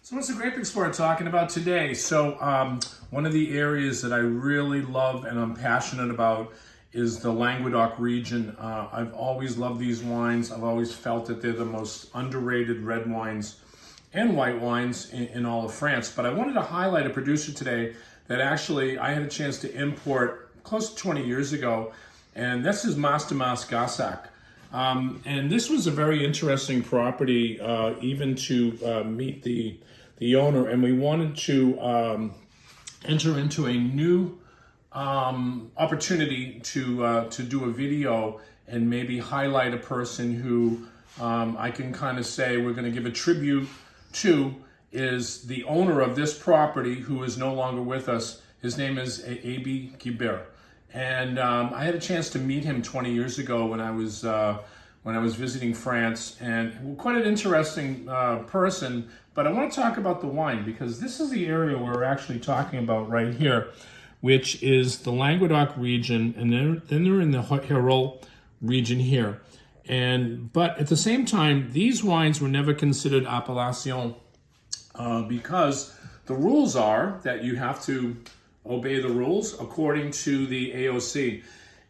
So what's the grape explorer talking about today? So one of the areas that I really love and I'm passionate about is the Languedoc region. I've always loved these wines. I've always felt that they're the most underrated red wines and white wines in all of France. But I wanted to highlight a producer today that actually I had a chance to import close to 20 years ago, and this is Mas de Daumas Gassac. And this was a very interesting property, even to meet the owner, and we wanted to enter into a new opportunity to do a video and maybe highlight a person who I can kind of say we're going to give a tribute to, is the owner of this property who is no longer with us. His name is Aime Guibert. And I had a chance to meet him 20 years ago when I was visiting France, and quite an interesting person. But I want to talk about the wine because this is the area we're actually talking about right here, which is the Languedoc region, and then they're in the Hérault region here. But at the same time, these wines were never considered appellation because the rules are that you have to obey the rules according to the AOC.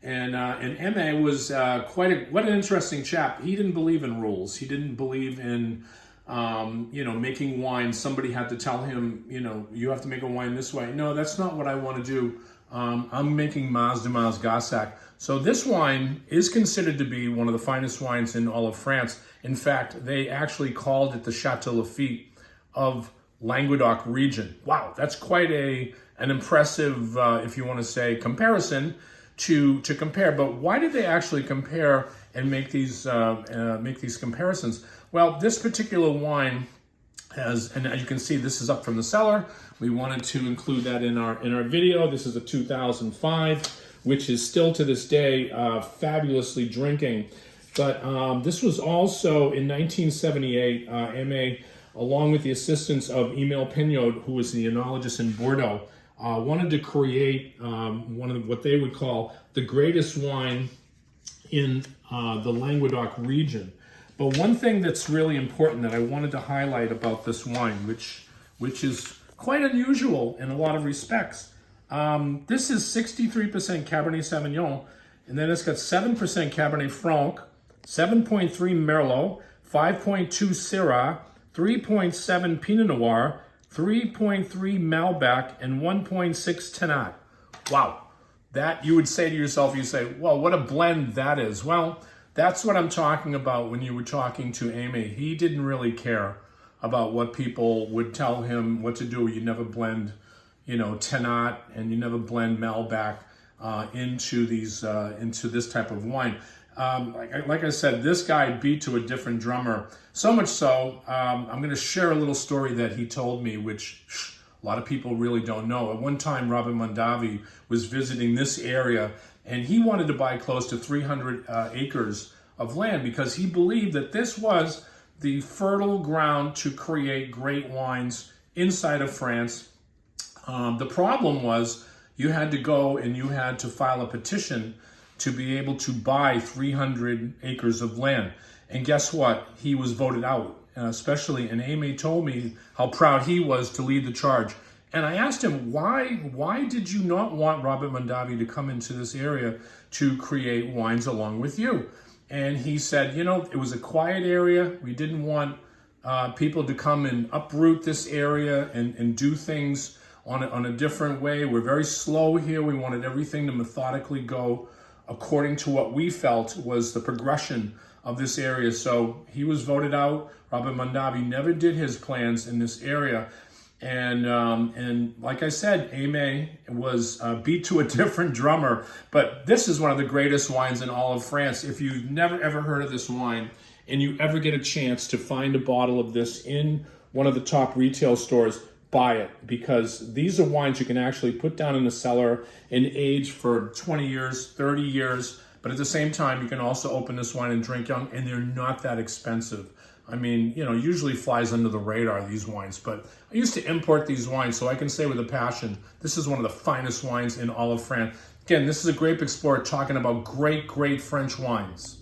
And Aime was what an interesting chap. He didn't believe in rules. He didn't believe in making wine. Somebody had to tell him, you have to make a wine this way. No, that's not what I want to do. I'm making Mas de Daumas Gassac. So this wine is considered to be one of the finest wines in all of France. In fact, they actually called it the Chateau Lafite of Languedoc region. Wow, that's quite an impressive, if you want to say, comparison to compare. But why did they actually compare and make these comparisons? Well, this particular wine has, and as you can see, this is up from the cellar. We wanted to include that in our video. This is a 2005, which is still to this day fabulously drinking. But this was also in 1978. Aime, along with the assistance of Emile Pignot, who was the enologist in Bordeaux, wanted to create one of what they would call the greatest wine in the Languedoc region. But one thing that's really important that I wanted to highlight about this wine, which is quite unusual in a lot of respects. This is 63% Cabernet Sauvignon, and then it's got 7% Cabernet Franc, 7.3 Merlot, 5.2 Syrah, 3.7 Pinot Noir, 3.3 Malbec, and 1.6 Tannat. Wow, that you would say to yourself, you say, well, what a blend that is. Well, that's what I'm talking about when you were talking to Aime. He didn't really care about what people would tell him what to do. You never blend, Tannat, and you never blend Malbec into this type of wine. Like I said, this guy beat to a different drummer. So much so, I'm going to share a little story that he told me, which a lot of people really don't know. At one time, Robert Mondavi was visiting this area, and he wanted to buy close to 300 acres of land because he believed that this was the fertile ground to create great wines inside of France. The problem was you had to go and you had to file a petition to be able to buy 300 acres of land. And guess what? He was voted out, especially, and Aime told me how proud he was to lead the charge. And I asked him, why did you not want Robert Mondavi to come into this area to create wines along with you? And he said, it was a quiet area. We didn't want people to come and uproot this area and do things on a different way. We're very slow here. We wanted everything to methodically go according to what we felt was the progression of this area. So he was voted out. Robert Mondavi never did his plans in this area. And like I said, Aime was beat to a different drummer. But this is one of the greatest wines in all of France. If you've never ever heard of this wine and you ever get a chance to find a bottle of this in one of the top retail stores, buy it, because these are wines you can actually put down in the cellar and age for 20 years, 30 years. But at the same time, you can also open this wine and drink young, and they're not that expensive. I mean, usually flies under the radar, these wines. But I used to import these wines, so I can say with a passion, this is one of the finest wines in all of France. Again, this is a Grape Explorer talking about great, great French wines.